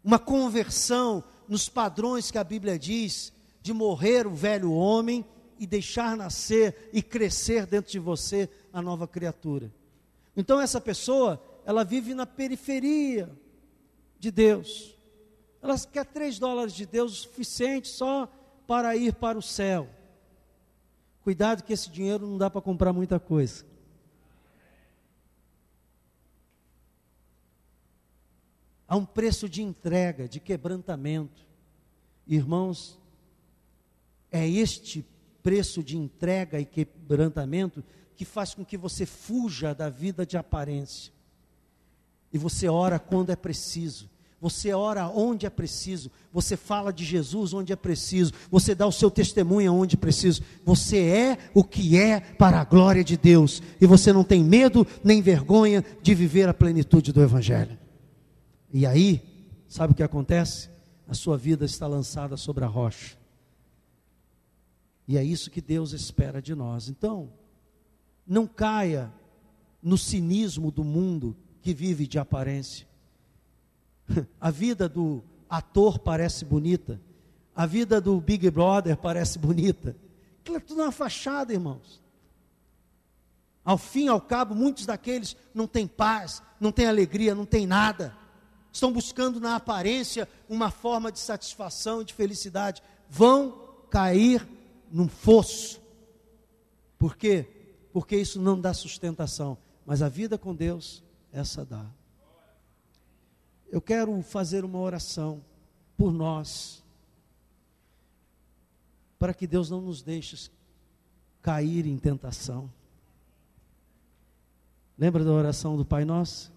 uma conversão nos padrões que a Bíblia diz, de morrer o velho homem e deixar nascer e crescer dentro de você a nova criatura. Então essa pessoa, ela vive na periferia de Deus. Ela quer $3 de Deus, o suficiente só para ir para o céu. Cuidado que esse dinheiro não dá para comprar muita coisa. Há um preço de entrega, de quebrantamento. Irmãos, é este preço de entrega e quebrantamento que faz com que você fuja da vida de aparência. E você ora quando é preciso. Você ora onde é preciso, você fala de Jesus onde é preciso, você dá o seu testemunho onde é preciso, você é o que é para a glória de Deus, e você não tem medo nem vergonha de viver a plenitude do Evangelho. E aí, sabe o que acontece? A sua vida está lançada sobre a rocha, e é isso que Deus espera de nós. Então, não caia no cinismo do mundo que vive de aparência. A vida do ator parece bonita, a vida do Big Brother parece bonita, aquilo é tudo uma fachada, irmãos. Ao fim e ao cabo, muitos daqueles não têm paz, não têm alegria, não têm nada, estão buscando na aparência uma forma de satisfação e de felicidade, vão cair num fosso. Por quê? Porque isso não dá sustentação, mas a vida com Deus, essa dá. Eu quero fazer uma oração por nós, para que Deus não nos deixe cair em tentação. Lembra da oração do Pai Nosso?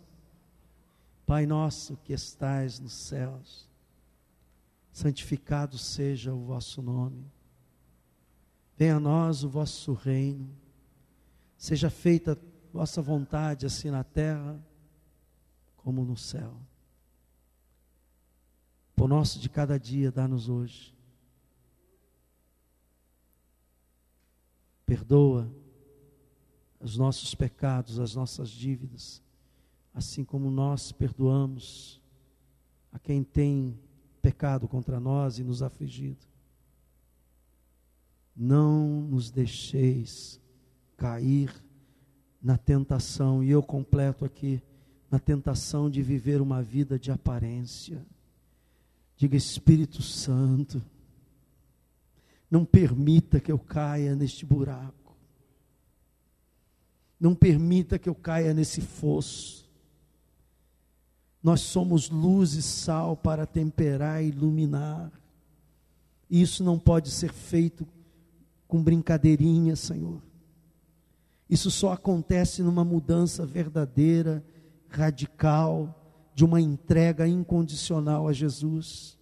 Pai nosso que estais nos céus, santificado seja o vosso nome. Venha a nós o vosso reino. Seja feita a vossa vontade, assim na terra como no céu. O pão nosso de cada dia dá-nos hoje. Perdoa os nossos pecados, as nossas dívidas, assim como nós perdoamos a quem tem pecado contra nós e nos afligido. Não nos deixeis cair na tentação, e eu completo aqui, na tentação de viver uma vida de aparência. Diga: Espírito Santo, não permita que eu caia neste buraco, não permita que eu caia nesse fosso. Nós somos luz e sal para temperar e iluminar, e isso não pode ser feito com brincadeirinha, Senhor. Isso só acontece numa mudança verdadeira, radical, de uma entrega incondicional a Jesus.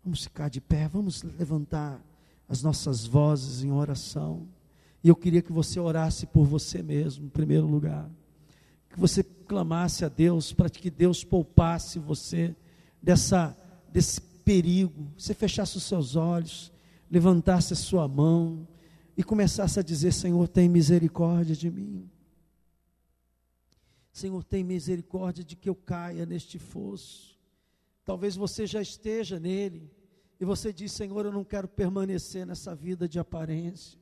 Vamos ficar de pé, vamos levantar as nossas vozes em oração. E eu queria que você orasse por você mesmo, em primeiro lugar. Que você clamasse a Deus, para que Deus poupasse você desse perigo. Você fechasse os seus olhos, levantasse a sua mão e começasse a dizer: Senhor, tem misericórdia de mim. Senhor, tem misericórdia de que eu caia neste fosso. Talvez você já esteja nele, e você diz: Senhor, eu não quero permanecer nessa vida de aparência,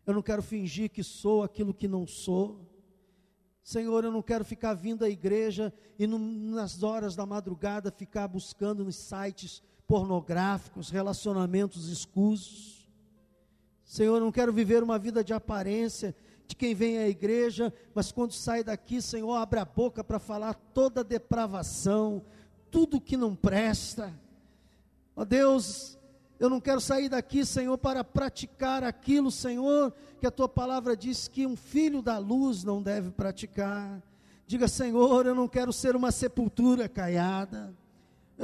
eu não quero fingir que sou aquilo que não sou. Senhor, eu não quero ficar vindo à igreja e nas horas da madrugada ficar buscando nos sites pornográficos, relacionamentos escusos. Senhor, eu não quero viver uma vida de aparência, de quem vem à igreja, mas quando sai daqui, Senhor, abre a boca para falar toda depravação, tudo que não presta. Ó Deus, eu não quero sair daqui, Senhor, para praticar aquilo, Senhor, que a Tua palavra diz que um filho da luz não deve praticar. Diga: Senhor, eu não quero ser uma sepultura caiada.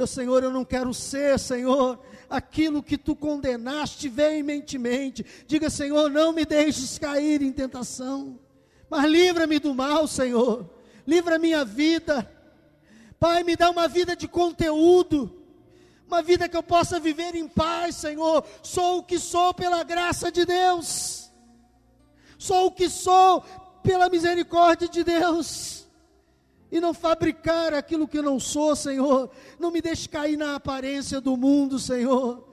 Senhor, eu não quero ser, Senhor, aquilo que Tu condenaste veementemente. Diga: Senhor, não me deixes cair em tentação, mas livra-me do mal, Senhor. Livra a minha vida. Pai, me dá uma vida de conteúdo, uma vida que eu possa viver em paz, Senhor. Sou o que sou pela graça de Deus, sou o que sou pela misericórdia de Deus. E não fabricar aquilo que eu não sou, Senhor. Não me deixe cair na aparência do mundo, Senhor.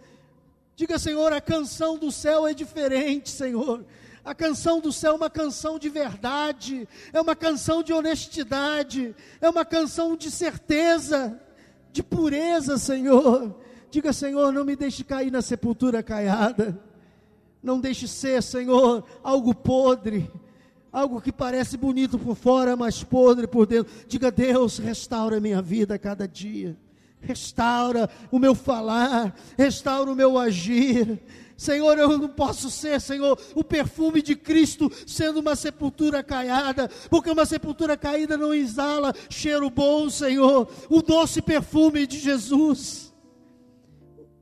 Diga: Senhor, a canção do céu é diferente, Senhor. A canção do céu é uma canção de verdade, é uma canção de honestidade, é uma canção de certeza, de pureza, Senhor. Diga, Senhor, não me deixe cair na sepultura caiada, não deixe ser, Senhor, algo podre, algo que parece bonito por fora, mas podre por dentro. Diga, Deus, restaura a minha vida a cada dia, restaura o meu falar, restaura o meu agir. Senhor, eu não posso ser, Senhor, o perfume de Cristo sendo uma sepultura caiada, porque uma sepultura caída não exala cheiro bom, Senhor. O doce perfume de Jesus,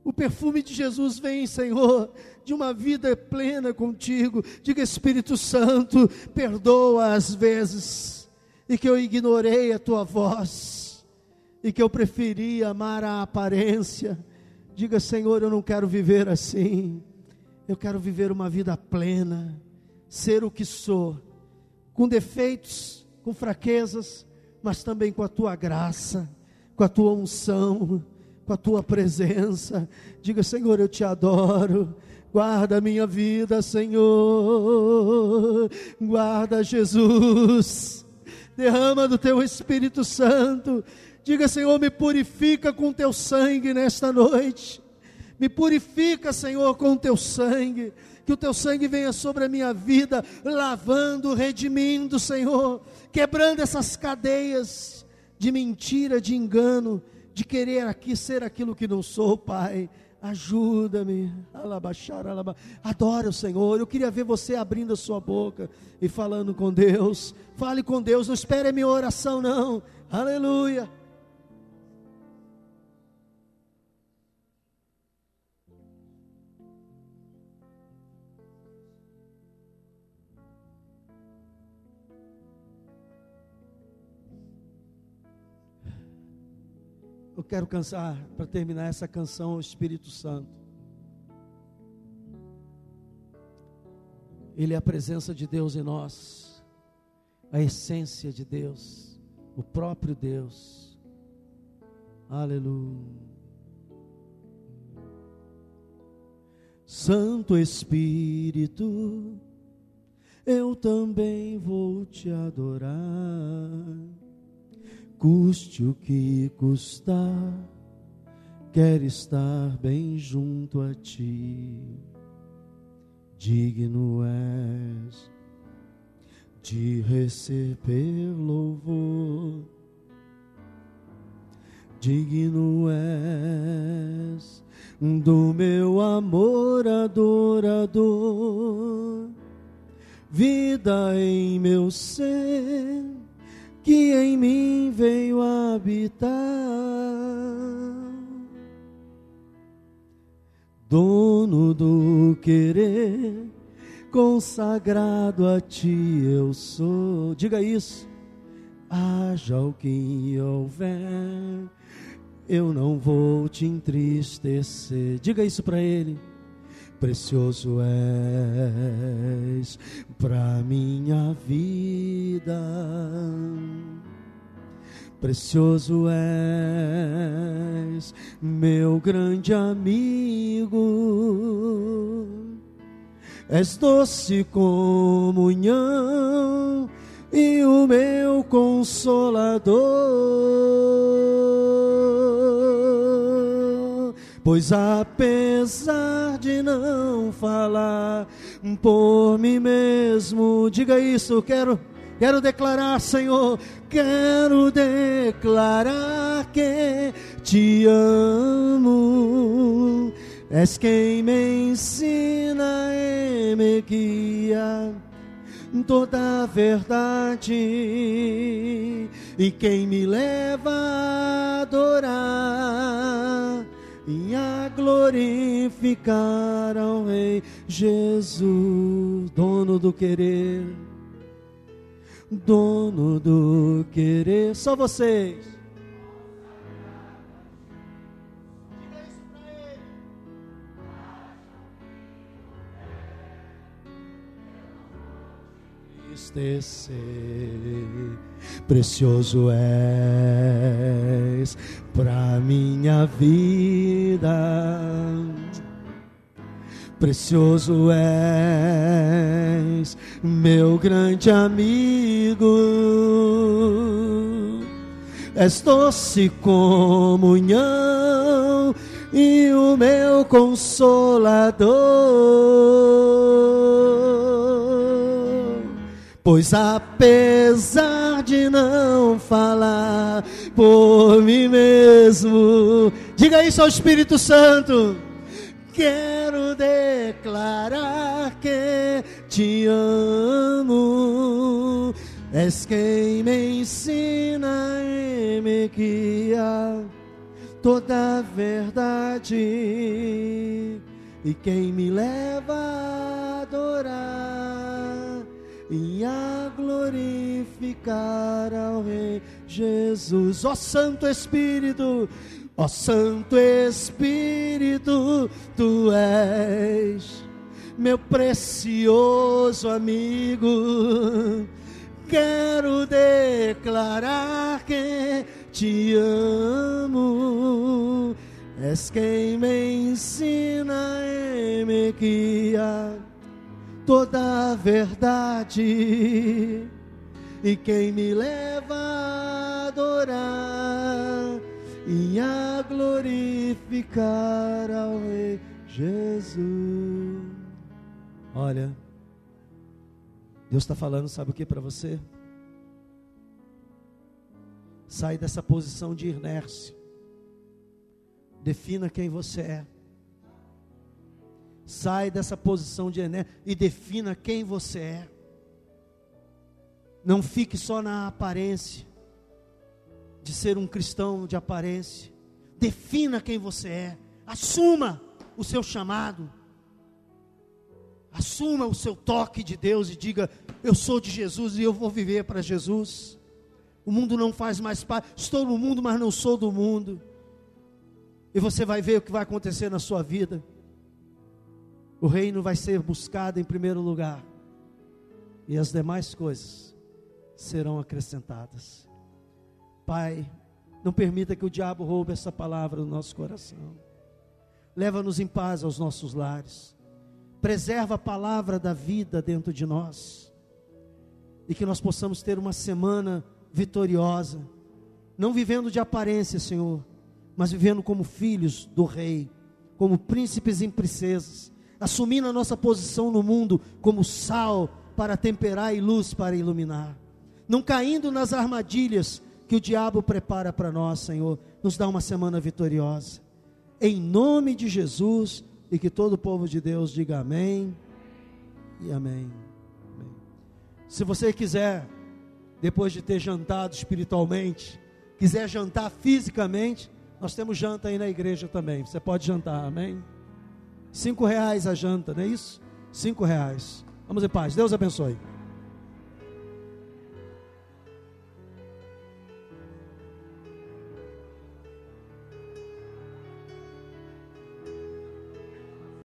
o perfume de Jesus vem, Senhor, de uma vida plena contigo. Diga, Espírito Santo, perdoa as vezes e que eu ignorei a tua voz, e que eu preferi amar a aparência. Diga, Senhor, eu não quero viver assim, eu quero viver uma vida plena, ser o que sou, com defeitos, com fraquezas, mas também com a tua graça, com a tua unção, com a tua presença. Diga, Senhor, eu te adoro, guarda a minha vida, Senhor, guarda, Jesus, derrama do teu Espírito Santo. Diga, Senhor, me purifica com teu sangue nesta noite, me purifica, Senhor, com teu sangue, que o teu sangue venha sobre a minha vida, lavando, redimindo, Senhor, quebrando essas cadeias de mentira, de engano, de querer aqui ser aquilo que não sou, Pai. Ajuda-me, adora o Senhor. Eu queria ver você abrindo a sua boca e falando com Deus. Fale com Deus, não espere a minha oração não, aleluia. Eu quero cantar, para terminar essa canção, o Espírito Santo. Ele é a presença de Deus em nós, a essência de Deus, o próprio Deus. Aleluia. Santo Espírito, eu também vou te adorar, custe o que custar, quero estar bem junto a ti. Digno és de receber louvor, digno és do meu amor adorador, vida em meu ser, que em mim veio habitar. Dono do querer, consagrado a ti eu sou. Diga isso. Haja o que houver, eu não vou te entristecer. Diga isso para ele. Precioso és para minha vida, precioso és meu grande amigo, és doce comunhão e o meu consolador. Pois apesar de não falar por mim mesmo, diga isso, quero declarar, Senhor, quero declarar que te amo, és quem me ensina e me guia toda a verdade, e quem me leva a adorar e a glorificar ao Rei Jesus. Dono do querer, dono do querer, só vocês. Diga isso pra ele. Entristecer, precioso és pra minha vida, Precioso és, meu grande amigo, és doce comunhão e o meu consolador, pois apesar de não falar por mim mesmo, diga isso ao Espírito Santo, quero declarar que te amo, és quem me ensina e me guia toda a verdade, e quem me leva a adorar e a glorificar ao Rei Jesus. Ó Santo Espírito, ó Santo Espírito, tu és meu precioso amigo. Quero declarar que te amo, és quem me ensina e me guia toda a verdade, e quem me leva a adorar e a glorificar ao Rei Jesus. Olha, Deus está falando, sabe o que para você? Sai dessa posição de inércia. Defina quem você é. Sai dessa posição de inércia e defina quem você é. Não fique só na aparência de ser um cristão de aparência. Defina quem você é. Assuma o seu chamado. Assuma o seu toque de Deus e diga: eu sou de Jesus e eu vou viver para Jesus. O mundo não faz mais parte. Estou no mundo, mas não sou do mundo. E você vai ver o que vai acontecer na sua vida. O reino vai ser buscado em primeiro lugar, e as demais coisas serão acrescentadas. Pai, não permita que o diabo roube essa palavra do nosso coração. Leva-nos em paz aos nossos lares. Preserva a palavra da vida dentro de nós, e que nós possamos ter uma semana vitoriosa, não vivendo de aparência, Senhor, mas vivendo como filhos do Rei, como príncipes e princesas, assumindo a nossa posição no mundo como sal para temperar e luz para iluminar, não caindo nas armadilhas que o diabo prepara para nós, Senhor. Nos dá uma semana vitoriosa, em nome de Jesus, e que todo o povo de Deus diga amém e amém. Amém. Se você quiser, depois de ter jantado espiritualmente, quiser jantar fisicamente, nós temos janta aí na igreja também, você pode jantar, amém? R$5 a janta, não é isso? R$5. Vamos em paz, Deus abençoe.